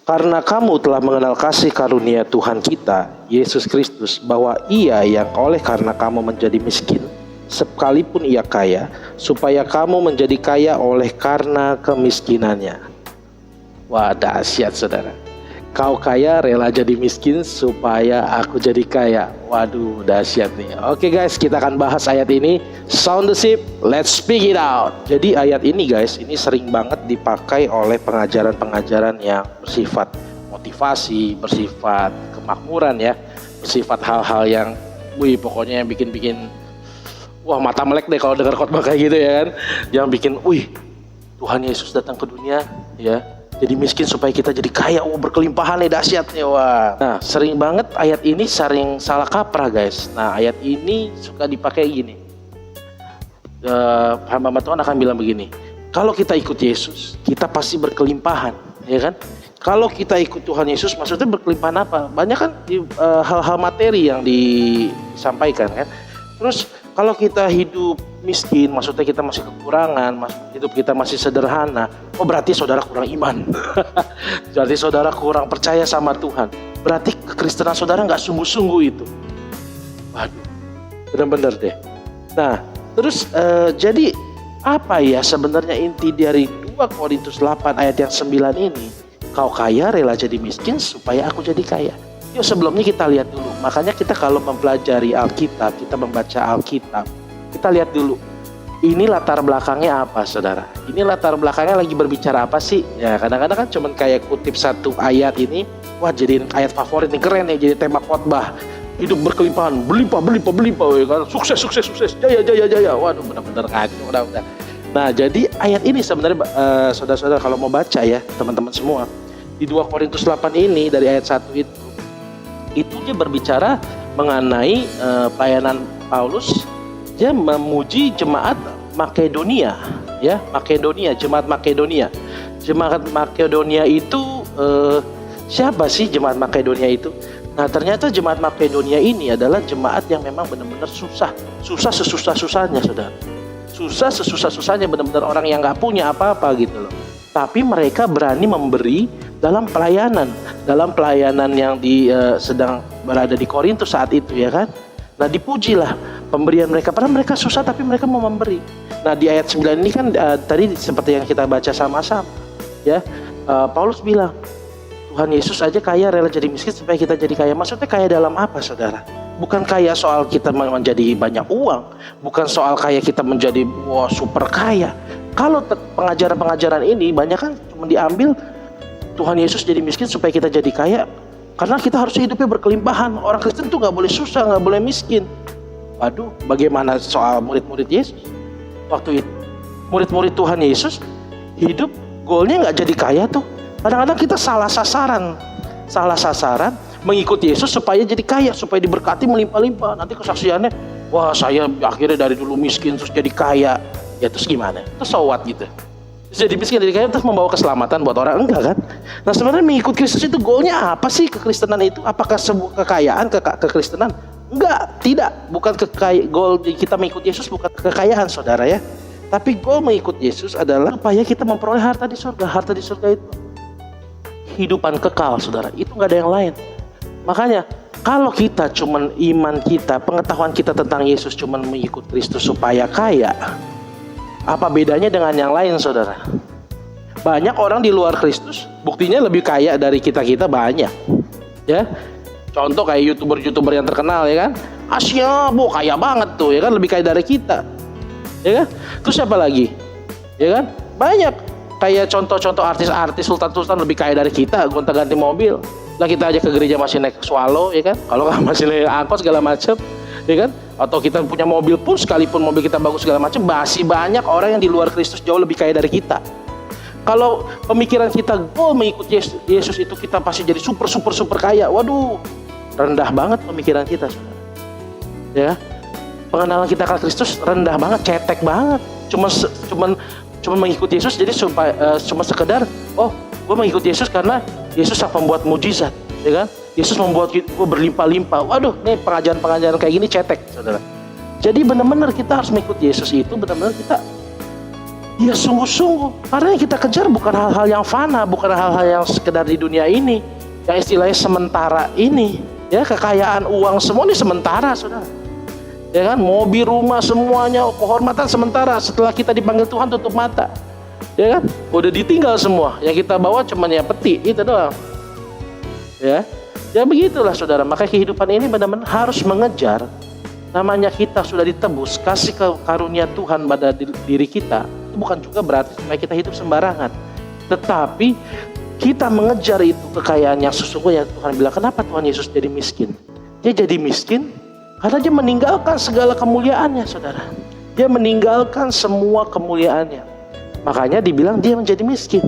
Karena kamu telah mengenal kasih karunia Tuhan kita, Yesus Kristus, bahwa Ia yang oleh karena kamu menjadi miskin, sekalipun Ia kaya, supaya kamu menjadi kaya oleh karena kemiskinannya. Wah, dahsyat saudara. Kau kaya rela jadi miskin supaya aku jadi kaya. Waduh, dahsyat nih. Oke guys, kita akan bahas ayat ini. Sound the ship, let's speak it out. Jadi ayat ini guys, ini sering banget dipakai oleh pengajaran-pengajaran yang bersifat motivasi, bersifat kemakmuran ya, bersifat hal-hal yang, pokoknya yang bikin wah mata melek deh kalau dengar khotbah kayak gitu ya kan. Yang bikin, Tuhan Yesus datang ke dunia ya, jadi miskin supaya kita jadi kaya, berkelimpahan nih dahsyatnya, wah. Nah, sering banget ayat ini sering salah kaprah guys. Nah, ayat ini suka dipakai gini. Hamba Tuhan akan bilang begini, kalau kita ikut Yesus, kita pasti berkelimpahan, ya kan? Kalau kita ikut Tuhan Yesus, maksudnya berkelimpahan apa? Banyak kan hal-hal materi yang disampaikan kan. Terus kalau kita hidup miskin, maksudnya kita masih kekurangan, hidup kita masih sederhana, berarti saudara kurang iman. Berarti saudara kurang percaya sama Tuhan. Berarti kekristenan saudara nggak sungguh-sungguh itu. Waduh, benar-benar deh. Nah, terus jadi apa ya sebenarnya inti dari 2 Korintus 8 ayat yang 9 ini? Kau kaya rela jadi miskin supaya aku jadi kaya. Yuk sebelumnya kita lihat dulu. Makanya kita kalau mempelajari Alkitab, kita membaca Alkitab, kita lihat dulu. Ini latar belakangnya apa saudara? Ini latar belakangnya lagi berbicara apa sih? Ya kadang-kadang kan cuman kayak kutip satu ayat ini, wah jadiin ayat favorit nih, keren ya, jadi tema khotbah. Hidup berkelimpahan, berlimpah ya kan? Sukses, jaya. Waduh benar-benar kacau, udah. Nah jadi ayat ini sebenarnya saudara-saudara kalau mau baca ya teman-teman semua, di 2 Korintus 8 ini dari ayat 1 itu dia berbicara mengenai pelayanan Paulus. Dia memuji jemaat Makedonia ya, jemaat Makedonia itu siapa sih jemaat Makedonia itu? Nah ternyata jemaat Makedonia ini adalah jemaat yang memang benar-benar susah sesusah-susahnya saudara, susah sesusah-susahnya, benar-benar orang yang nggak punya apa-apa gitu loh. Tapi mereka berani memberi dalam pelayanan yang sedang berada di Korintus saat itu ya kan. Nah dipujilah pemberian mereka, padahal mereka susah tapi mereka mau memberi. Nah di ayat 9 ini kan tadi seperti yang kita baca sama-sama ya, Paulus bilang Tuhan Yesus aja kaya rela jadi miskin supaya kita jadi kaya. Maksudnya kaya dalam apa saudara? Bukan kaya soal kita menjadi banyak uang, bukan soal kaya kita menjadi super kaya. Kalau pengajaran-pengajaran ini banyak kan cuma diambil Tuhan Yesus jadi miskin supaya kita jadi kaya, karena kita harus hidupnya berkelimpahan. Orang Kristen tuh gak boleh susah, gak boleh miskin. Waduh, bagaimana soal murid-murid Yesus? Waktu itu murid-murid Tuhan Yesus hidup goalnya gak jadi kaya tuh. Kadang-kadang kita salah sasaran mengikut Yesus supaya jadi kaya, supaya diberkati melimpah-limpah. Nanti kesaksiannya, wah saya akhirnya dari dulu miskin terus jadi kaya. Ya terus gimana? Terus so what gitu? Jadi miskin jadi kaya terus membawa keselamatan buat orang? Enggak kan? Nah sebenarnya mengikut Kristus itu goalnya apa sih kekristenan itu? Apakah sebuah kekayaan kekristenan? Enggak, tidak. Bukan goal kita mengikut Yesus bukan kekayaan saudara ya. Tapi goal mengikut Yesus adalah supaya kita memperoleh harta di surga. Harta di surga itu kehidupan kekal saudara. Itu enggak ada yang lain. Makanya kalau kita cuman iman kita, pengetahuan kita tentang Yesus cuman mengikut Kristus supaya kaya, apa bedanya dengan yang lain saudara? Banyak orang di luar Kristus buktinya lebih kaya dari kita banyak ya. Contoh kayak youtuber yang terkenal ya kan, Asia kaya banget tuh ya kan, lebih kaya dari kita ya kan. Terus siapa lagi ya kan, banyak kayak contoh-contoh artis-artis sultan lebih kaya dari kita, gonta-ganti mobil lah. Kita aja ke gereja masih naik Swallow ya kan, kalau nggak masih naik angkot segala macam ya kan. Atau kita punya mobil pun, sekalipun mobil kita bagus segala macam, masih banyak orang yang di luar Kristus jauh lebih kaya dari kita. Kalau pemikiran kita goal mengikut Yesus itu kita pasti jadi super kaya, waduh rendah banget pemikiran kita saudara ya. Pengenalan kita ke Kristus rendah banget, cetek banget. Cuma mengikut Yesus jadi cuma sekedar gue mengikut Yesus karena Yesus yang pembuat mujizat ya kan. Yesus membuat gue berlimpah-limpah. Waduh, nih pengajaran-pengajaran kayak gini cetek, saudara. Jadi benar-benar kita harus mengikut Yesus itu, benar-benar kita dia sungguh-sungguh. Karena yang kita kejar bukan hal-hal yang fana, bukan hal-hal yang sekedar di dunia ini, yang istilahnya sementara ini. Ya, kekayaan uang semua ini sementara, saudara. Ya kan, mobil, rumah, semuanya, kehormatan sementara. Setelah kita dipanggil Tuhan, tutup mata. Ya kan, udah ditinggal semua. Yang kita bawa cuma ya peti, itu doang. Ya begitulah saudara. Maka kehidupan ini benar-benar harus mengejar. Namanya kita sudah ditebus, kasih karunia Tuhan pada diri kita. Itu bukan juga berarti supaya kita hidup sembarangan. Tetapi kita mengejar itu kekayaan yang sesungguhnya. Tuhan bilang, kenapa Tuhan Yesus jadi miskin? Dia jadi miskin karena dia meninggalkan segala kemuliaannya, saudara. Dia meninggalkan semua kemuliaannya. Makanya dibilang dia menjadi miskin.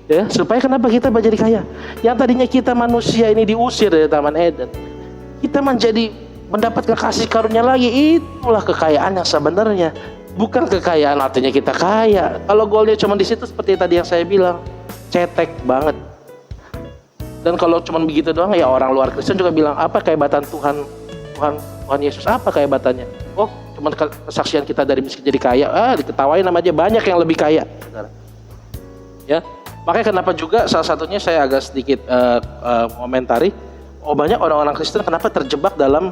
Ya, supaya kenapa kita menjadi kaya? Yang tadinya kita manusia ini diusir dari Taman Eden, kita mendapatkan kasih karunia lagi. Itulah kekayaan yang sebenarnya. Bukan kekayaan artinya kita kaya. Kalau goalnya cuma di situ seperti tadi yang saya bilang, cetek banget. Dan kalau cuma begitu doang, ya orang luar Kristen juga bilang, apa kehebatan Tuhan Yesus? Apa kehebatannya? Oh, cuma kesaksian kita dari miskin jadi kaya. Diketawain nama aja, banyak yang lebih kaya, saudara. Ya, makanya kenapa juga salah satunya saya agak sedikit komentari. Banyak orang-orang Kristen kenapa terjebak dalam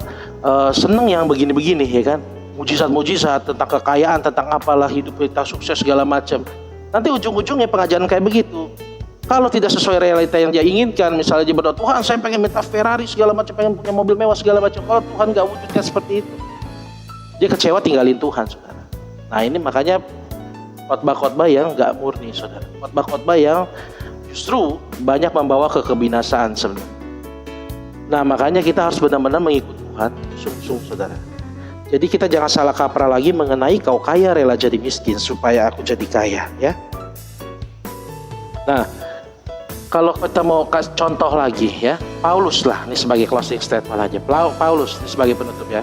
seneng yang begini-begini, ya kan? Mujizat-mujizat tentang kekayaan, tentang apalah hidup kita sukses segala macam. Nanti ujung-ujungnya pengajaran kayak begitu, kalau tidak sesuai realita yang dia inginkan, misalnya dia berdoa, Tuhan saya pengen minta Ferrari segala macam, pengen punya mobil mewah segala macam. Kalau Tuhan gak wujudkan seperti itu, dia kecewa, tinggalin Tuhan, saudara. Nah ini makanya khotbah-khotbah yang gak murni, saudara. Khotbah-khotbah yang justru banyak membawa ke kebinasaan sebenarnya. Nah makanya kita harus benar-benar mengikut Tuhan sungguh-sungguh, saudara. Jadi kita jangan salah kaprah lagi mengenai kau kaya rela jadi miskin supaya aku jadi kaya, ya. Nah, kalau kita mau kasih contoh lagi, ya, Paulus lah, ini sebagai closing statement aja. Paulus ini sebagai penutup, ya.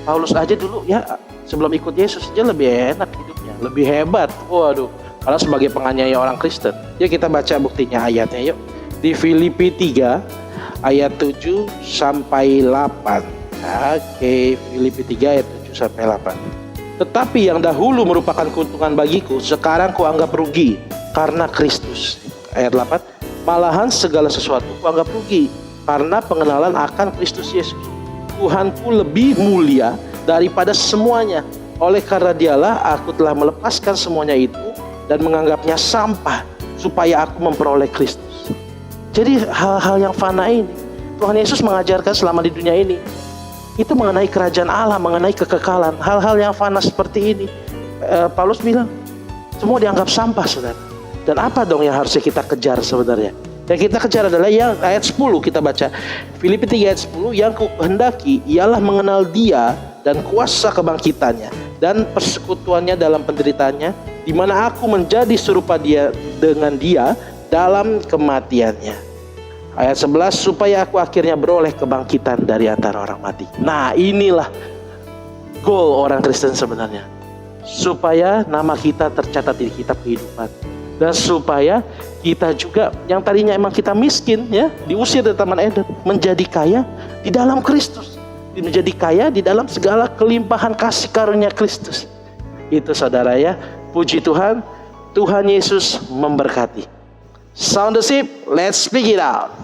Paulus aja dulu, ya, sebelum ikut Yesus dia lebih enak hidupnya, lebih hebat. Waduh, karena sebagai penganiaya orang Kristen. Yuk kita baca buktinya ayatnya, yuk. Di Filipi 3 ayat 7 sampai 8. Oke, Filipi 3 ayat 7 sampai 8. Tetapi yang dahulu merupakan keuntungan bagiku, sekarang kuanggap rugi karena Kristus. Ayat 8. Malahan segala sesuatu kuanggap rugi karena pengenalan akan Kristus Yesus. Tuhanku lebih mulia daripada semuanya. Oleh karena dialah aku telah melepaskan semuanya itu dan menganggapnya sampah supaya aku memperoleh Kristus. Jadi hal-hal yang fana ini Tuhan Yesus mengajarkan selama di dunia ini. Itu mengenai kerajaan Allah, mengenai kekekalan. Hal-hal yang fana seperti ini, Paulus bilang, semua dianggap sampah, saudara. Dan apa dong yang harusnya kita kejar sebenarnya? Yang kita kejar adalah yang ayat 10 kita baca. Filipi 3 ayat 10, yang kuhendaki ialah mengenal dia dan kuasa kebangkitannya dan persekutuannya dalam penderitaannya, di mana aku menjadi serupa dia dengan dia dalam kematiannya. Ayat 11, supaya aku akhirnya beroleh kebangkitan dari antara orang mati. Nah inilah goal orang Kristen sebenarnya. Supaya nama kita tercatat di kitab kehidupan. Dan supaya kita juga yang tadinya emang kita miskin, ya, diusir dari Taman Eden, menjadi kaya di dalam Kristus. Menjadi kaya di dalam segala kelimpahan kasih karunia Kristus. Itu saudara, ya. Puji Tuhan, Tuhan Yesus memberkati. Sound the ship, let's speak it out.